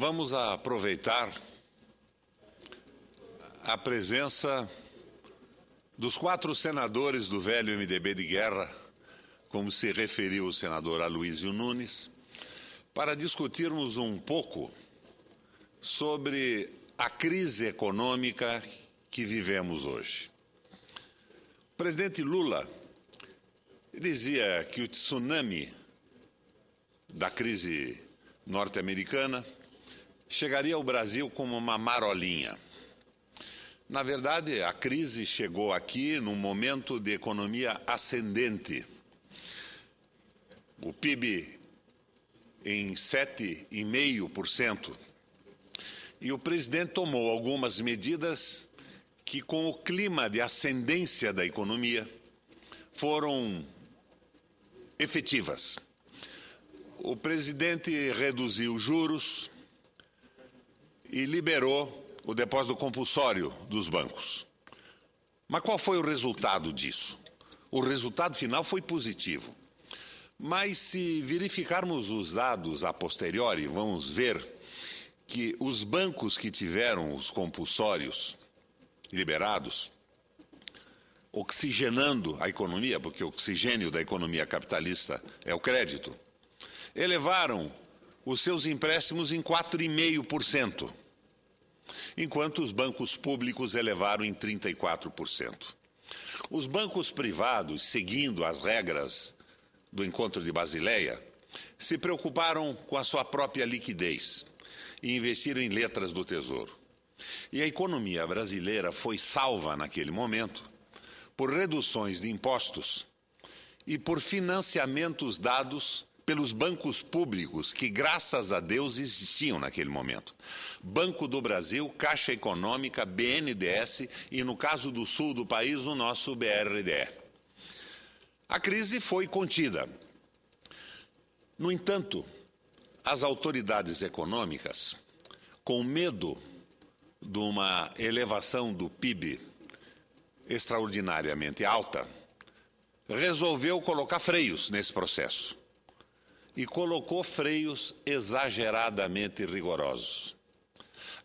Vamos aproveitar a presença dos 4 senadores do velho MDB de guerra, como se referiu o senador Aloysio Nunes, para discutirmos um pouco sobre a crise econômica que vivemos hoje. O presidente Lula dizia que o tsunami da crise norte-americana chegaria ao Brasil como uma marolinha. Na verdade, a crise chegou aqui num momento de economia ascendente. O PIB em 7,5%. E o presidente tomou algumas medidas que, com o clima de ascendência da economia, foram efetivas. O presidente reduziu juros e liberou o depósito compulsório dos bancos. Mas qual foi o resultado disso? O resultado final foi positivo. Mas se verificarmos os dados a posteriori, vamos ver que os bancos que tiveram os compulsórios liberados, oxigenando a economia, porque o oxigênio da economia capitalista é o crédito, elevaram os seus empréstimos em 4,5%, enquanto os bancos públicos elevaram em 34%. Os bancos privados, seguindo as regras do Encontro de Basileia, se preocuparam com a sua própria liquidez e investiram em letras do Tesouro. E a economia brasileira foi salva naquele momento por reduções de impostos e por financiamentos dados pelos bancos públicos que, graças a Deus, existiam naquele momento. Banco do Brasil, Caixa Econômica, BNDES e, no caso do sul do país, o nosso BRDE. A crise foi contida. No entanto, as autoridades econômicas, com medo de uma elevação do PIB extraordinariamente alta, resolveu colocar freios nesse processo. E colocou freios exageradamente rigorosos.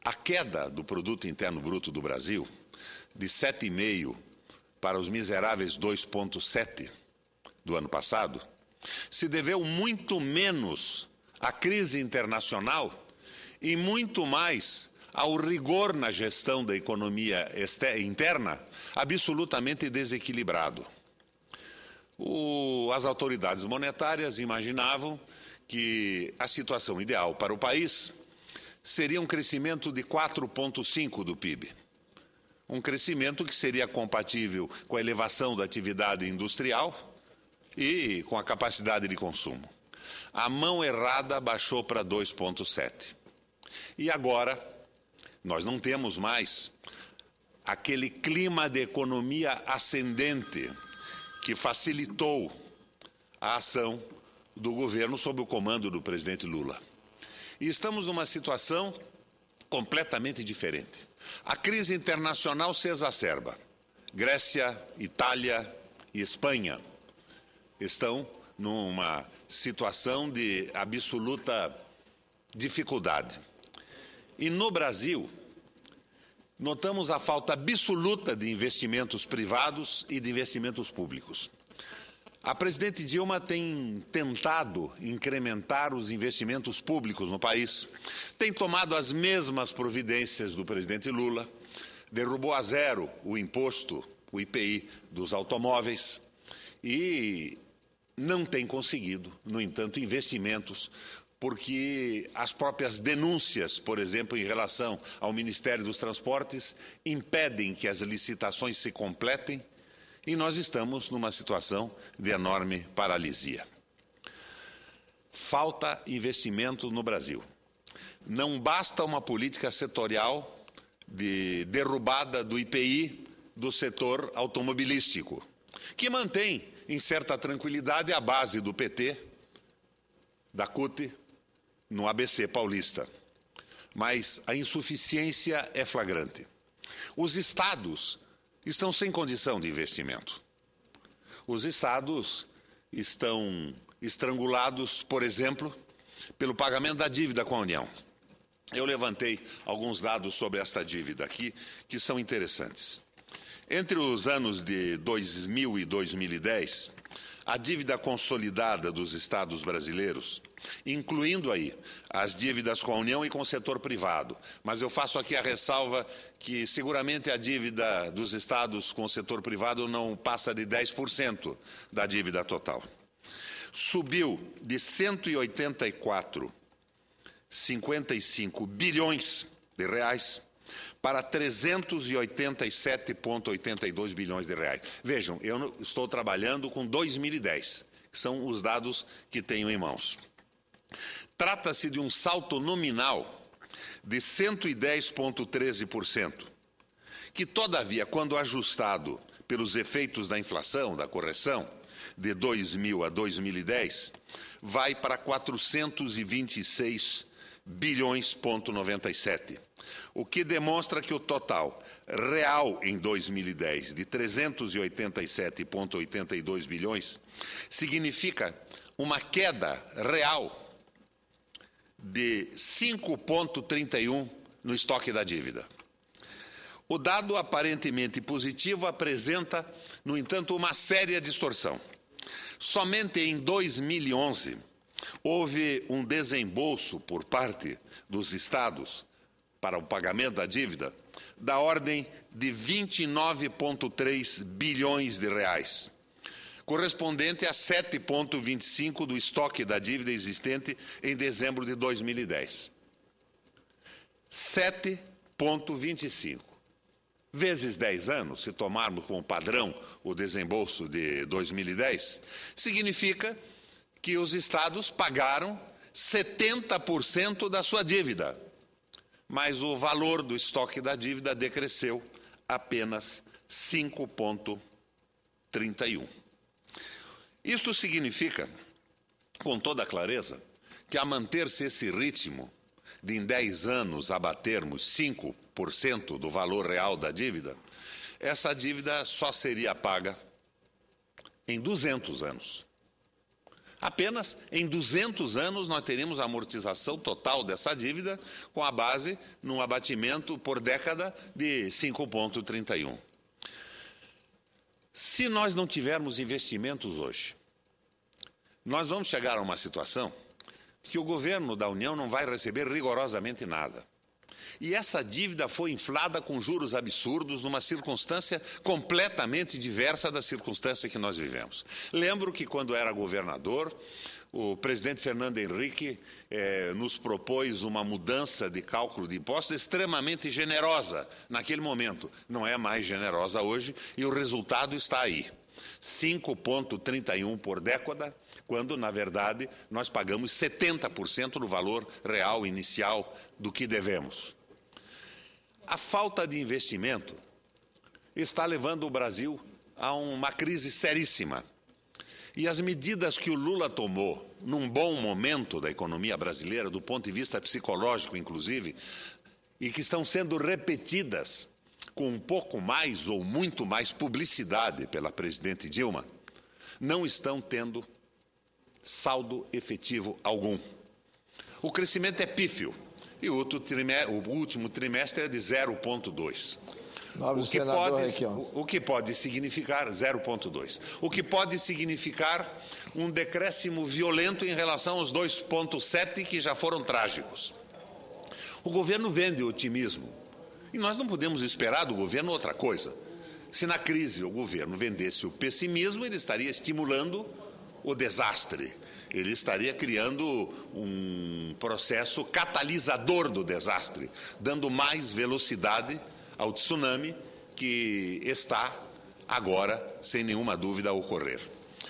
A queda do Produto Interno Bruto do Brasil, de 7,5% para os miseráveis 2,7% do ano passado, se deveu muito menos à crise internacional e muito mais ao rigor na gestão da economia interna, absolutamente desequilibrado. As autoridades monetárias imaginavam que a situação ideal para o país seria um crescimento de 4,5% do PIB. Um crescimento que seria compatível com a elevação da atividade industrial e com a capacidade de consumo. A mão errada baixou para 2,7%. E agora, nós não temos mais aquele clima de economia ascendente que facilitou a ação do governo sob o comando do presidente Lula. E estamos numa situação completamente diferente. A crise internacional se exacerba. Grécia, Itália e Espanha estão numa situação de absoluta dificuldade. E no Brasil, notamos a falta absoluta de investimentos privados e de investimentos públicos. A presidente Dilma tem tentado incrementar os investimentos públicos no país, tem tomado as mesmas providências do presidente Lula, derrubou a zero o imposto, o IPI, dos automóveis e não tem conseguido, no entanto, investimentos, porque as próprias denúncias, por exemplo, em relação ao Ministério dos Transportes, impedem que as licitações se completem e nós estamos numa situação de enorme paralisia. Falta investimento no Brasil. Não basta uma política setorial de derrubada do IPI do setor automobilístico, que mantém, em certa tranquilidade, a base do PT, da CUT, no ABC paulista. Mas a insuficiência é flagrante. Os estados estão sem condição de investimento. Os estados estão estrangulados, por exemplo, pelo pagamento da dívida com a União. eu levantei alguns dados sobre esta dívida aqui, que são interessantes. Entre os anos de 2000 e 2010, a dívida consolidada dos estados brasileiros, incluindo aí as dívidas com a União e com o setor privado, mas eu faço aqui a ressalva que seguramente a dívida dos estados com o setor privado não passa de 10% da dívida total. Subiu de 184,55 bilhões de reais para 387,82 bilhões de reais. Vejam, eu estou trabalhando com 2010, que são os dados que tenho em mãos. Trata-se de um salto nominal de 110,13%, que, todavia, quando ajustado pelos efeitos da inflação, da correção, de 2000 a 2010, vai para 426 bilhões,97, o que demonstra que o total real em 2010 de 387,82 bilhões significa uma queda real de 5,31 no estoque da dívida. O dado aparentemente positivo apresenta, no entanto, uma séria distorção. Somente em 2011 houve um desembolso por parte dos estados para o pagamento da dívida da ordem de 29,3 bilhões de reais, correspondente a 7,25 do estoque da dívida existente em dezembro de 2010. 7,25. Vezes 10 anos, se tomarmos como padrão o desembolso de 2010, significa que os estados pagaram 70% da sua dívida, mas o valor do estoque da dívida decresceu apenas 5,31. Isto significa, com toda clareza, que a manter-se esse ritmo de em 10 anos abatermos 5% do valor real da dívida, essa dívida só seria paga em 200 anos. Apenas em 200 anos nós teríamos a amortização total dessa dívida com a base num abatimento por década de 5,31. Se nós não tivermos investimentos hoje, nós vamos chegar a uma situação que o governo da União não vai receber rigorosamente nada. E essa dívida foi inflada com juros absurdos numa circunstância completamente diversa da circunstância que nós vivemos. Lembro que quando era governador, o presidente Fernando Henrique nos propôs uma mudança de cálculo de impostos extremamente generosa naquele momento. Não é mais generosa hoje e o resultado está aí. 5,31 por década, quando, na verdade, nós pagamos 70% do valor real inicial do que devemos. A falta de investimento está levando o Brasil a uma crise seríssima. E as medidas que o Lula tomou, num bom momento da economia brasileira, do ponto de vista psicológico, inclusive, e que estão sendo repetidas com um pouco mais ou muito mais publicidade pela presidente Dilma, não estão tendo saldo efetivo algum. O crescimento é pífio. E o último trimestre é de 0,2. O que pode significar 0,2. O que pode significar um decréscimo violento em relação aos 2,7 que já foram trágicos. O governo vende otimismo. E nós não podemos esperar do governo outra coisa. Se na crise o governo vendesse o pessimismo, ele estaria estimulando o desastre. Ele estaria criando um processo catalisador do desastre, dando mais velocidade ao tsunami que está agora, sem nenhuma dúvida, a ocorrer.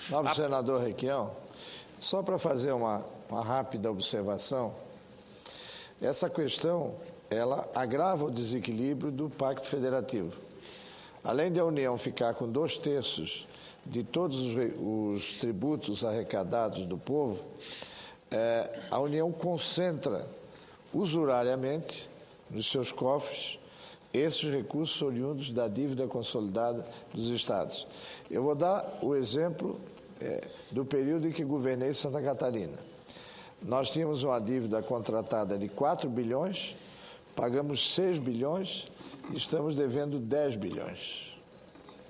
Nobre senador Requião, só para fazer uma rápida observação, essa questão ela agrava o desequilíbrio do Pacto Federativo. Além de a União ficar com 2/3 de todos os tributos arrecadados do povo, a União concentra usurariamente nos seus cofres esses recursos oriundos da dívida consolidada dos estados. Eu vou dar o exemplo do período em que governei Santa Catarina. nós tínhamos uma dívida contratada de 4 bilhões, pagamos 6 bilhões e estamos devendo 10 bilhões.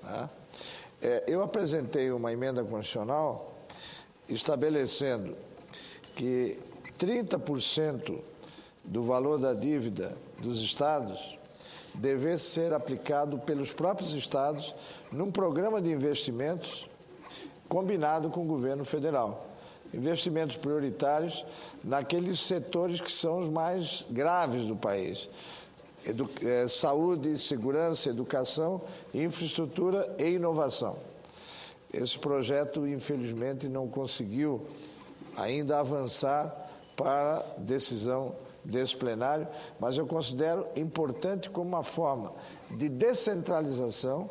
Tá? Eu apresentei uma emenda constitucional estabelecendo que 30% do valor da dívida dos estados devesse ser aplicado pelos próprios estados num programa de investimentos combinado com o governo federal. Investimentos prioritários naqueles setores que são os mais graves do país. Saúde, segurança, educação, infraestrutura e inovação. Esse projeto, infelizmente, não conseguiu ainda avançar para decisão desse plenário, mas eu considero importante como uma forma de descentralização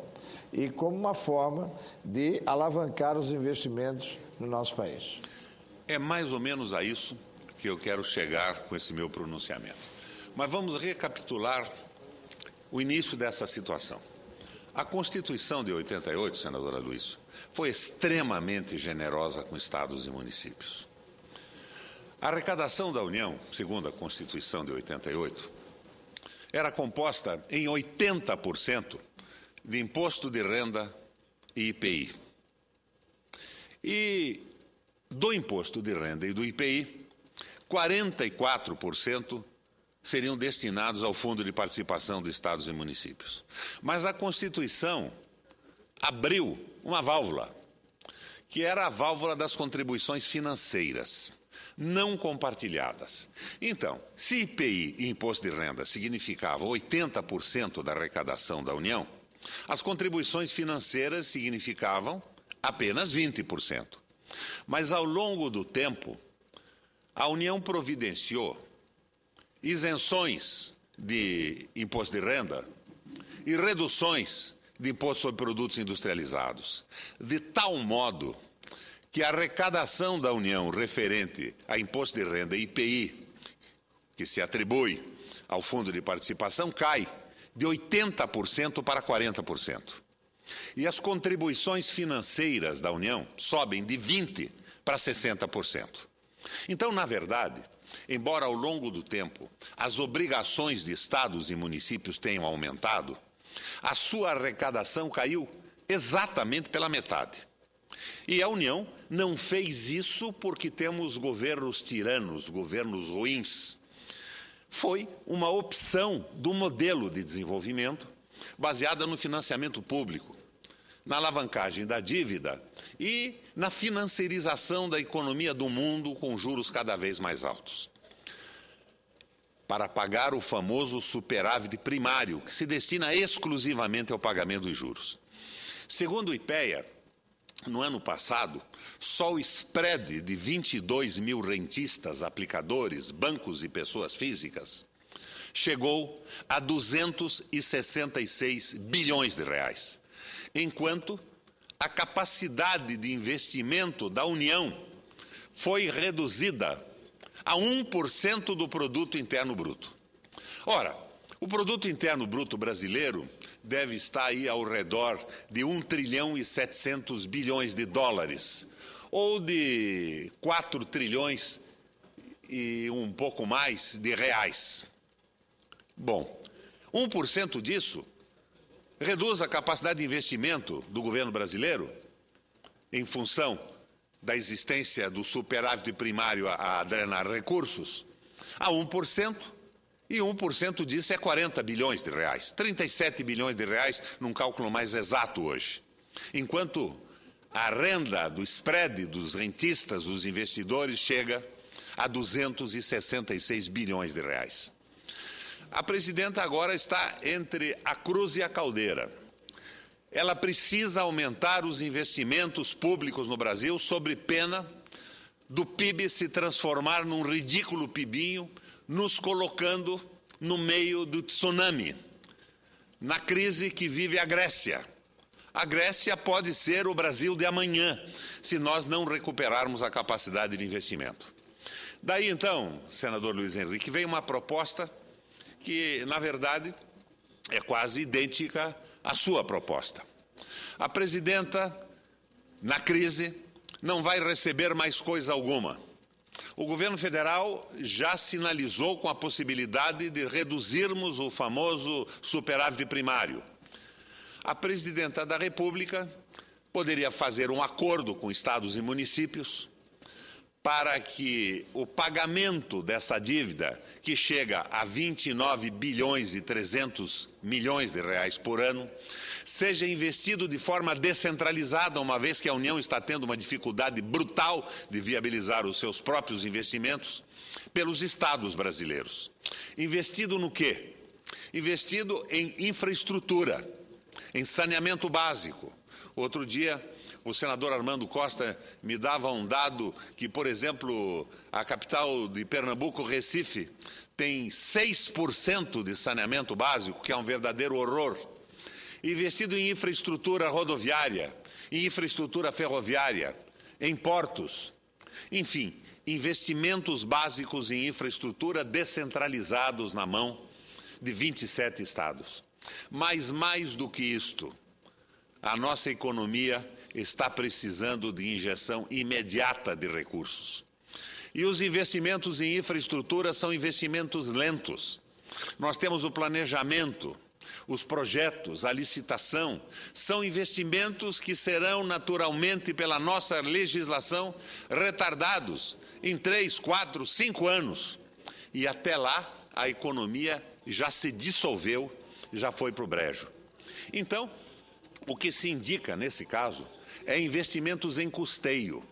e como uma forma de alavancar os investimentos no nosso país. É mais ou menos a isso que eu quero chegar com esse meu pronunciamento. Mas vamos recapitular o início dessa situação. A Constituição de 88, senadora Luiz, foi extremamente generosa com estados e municípios. A arrecadação da União, segundo a Constituição de 88, era composta em 80% de imposto de renda e IPI. E do imposto de renda e do IPI, 44% seriam destinados ao Fundo de Participação de Estados e Municípios. Mas a Constituição abriu uma válvula, que era a válvula das contribuições financeiras, não compartilhadas. Então, se IPI e Imposto de Renda significavam 80% da arrecadação da União, as contribuições financeiras significavam apenas 20%. Mas, ao longo do tempo, a União providenciou isenções de imposto de renda e reduções de imposto sobre produtos industrializados, de tal modo que a arrecadação da União referente a imposto de renda e IPI, que se atribui ao Fundo de Participação, cai de 80% para 40%. E as contribuições financeiras da União sobem de 20% para 60%. Então, na verdade, embora ao longo do tempo as obrigações de estados e municípios tenham aumentado, a sua arrecadação caiu exatamente pela metade. E a União não fez isso porque temos governos tiranos, governos ruins. Foi uma opção do modelo de desenvolvimento baseada no financiamento público, na alavancagem da dívida e na financiarização da economia do mundo com juros cada vez mais altos, para pagar o famoso superávit primário, que se destina exclusivamente ao pagamento dos juros. Segundo o IPEA, no ano passado, só o spread de 22 mil rentistas, aplicadores, bancos e pessoas físicas chegou a 266 bilhões de reais, enquanto a capacidade de investimento da União foi reduzida a 1% do produto interno bruto. Ora, o produto interno bruto brasileiro deve estar aí ao redor de 1 trilhão e 700 bilhões de dólares, ou de 4 trilhões e um pouco mais de reais. Bom, 1% disso reduz a capacidade de investimento do governo brasileiro em função da existência do superávit primário a drenar recursos a 1%, e 1% disso é 40 bilhões de reais, 37 bilhões de reais num cálculo mais exato hoje. Enquanto a renda do spread dos rentistas, dos investidores, chega a 266 bilhões de reais. A presidenta agora está entre a cruz e a caldeira. Ela precisa aumentar os investimentos públicos no Brasil sob pena do PIB se transformar num ridículo PIBinho, nos colocando no meio do tsunami, na crise que vive a Grécia. A Grécia pode ser o Brasil de amanhã, se nós não recuperarmos a capacidade de investimento. Daí, então, senador Luiz Henrique, veio uma proposta que, na verdade, é quase idêntica à sua proposta. A presidenta, na crise, não vai receber mais coisa alguma. O governo federal já sinalizou com a possibilidade de reduzirmos o famoso superávit primário. A presidenta da República poderia fazer um acordo com estados e municípios para que o pagamento dessa dívida, que chega a 29 bilhões e 300 milhões de reais por ano, seja investido de forma descentralizada, uma vez que a União está tendo uma dificuldade brutal de viabilizar os seus próprios investimentos, pelos estados brasileiros. Investido no quê? Investido em infraestrutura, em saneamento básico. Outro dia, o senador Armando Costa me dava um dado que, por exemplo, a capital de Pernambuco, Recife, tem 6% de saneamento básico, que é um verdadeiro horror. Investido em infraestrutura rodoviária, em infraestrutura ferroviária, em portos, enfim, investimentos básicos em infraestrutura descentralizados na mão de 27 estados. Mas mais do que isto, a nossa economia está precisando de injeção imediata de recursos. E os investimentos em infraestrutura são investimentos lentos. Nós temos o planejamento, os projetos, a licitação, são investimentos que serão naturalmente, pela nossa legislação, retardados em 3, 4, 5 anos. E até lá a economia já se dissolveu, já foi para o brejo. Então, o que se indica nesse caso é investimentos em custeio.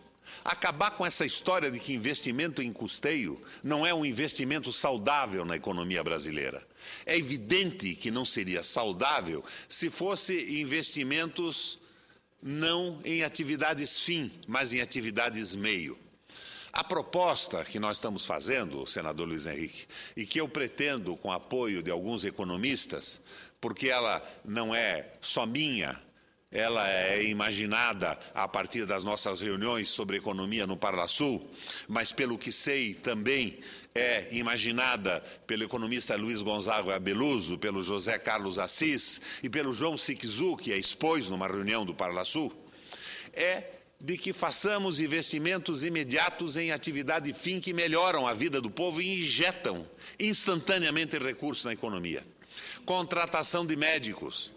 Acabar com essa história de que investimento em custeio não é um investimento saudável na economia brasileira. É evidente que não seria saudável se fosse investimentos não em atividades fim, mas em atividades meio. A proposta que nós estamos fazendo, senador Luiz Henrique, e que eu pretendo com apoio de alguns economistas, porque ela não é só minha, ela é imaginada a partir das nossas reuniões sobre economia no Parlasul, mas pelo que sei também é imaginada pelo economista Luiz Gonzaga Beluso, pelo José Carlos Assis e pelo João Siquezu, que a expôs numa reunião do Parlasul, é de que façamos investimentos imediatos em atividade fim que melhoram a vida do povo e injetam instantaneamente recursos na economia. Contratação de médicos,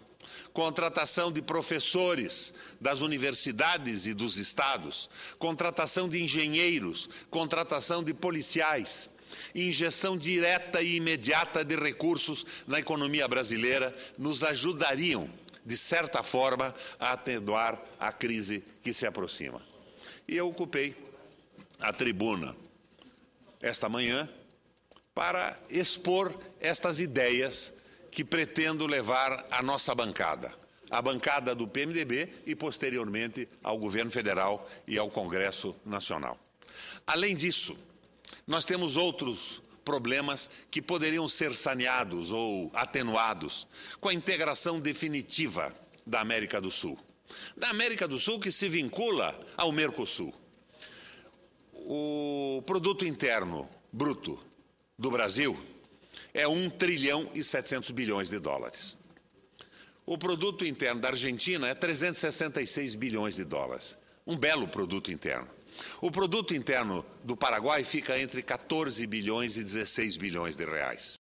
contratação de professores das universidades e dos estados, contratação de engenheiros, contratação de policiais, injeção direta e imediata de recursos na economia brasileira nos ajudariam, de certa forma, a atenuar a crise que se aproxima. E eu ocupei a tribuna esta manhã para expor estas ideias que pretendo levar à nossa bancada, a bancada do PMDB e, posteriormente, ao governo federal e ao Congresso Nacional. Além disso, nós temos outros problemas que poderiam ser saneados ou atenuados com a integração definitiva da América do Sul. Da América do Sul que se vincula ao Mercosul. O produto interno bruto do Brasil é 1 trilhão e 700 bilhões de dólares. O produto interno da Argentina é 366 bilhões de dólares. Um belo produto interno. O produto interno do Paraguai fica entre 14 bilhões e 16 bilhões de reais.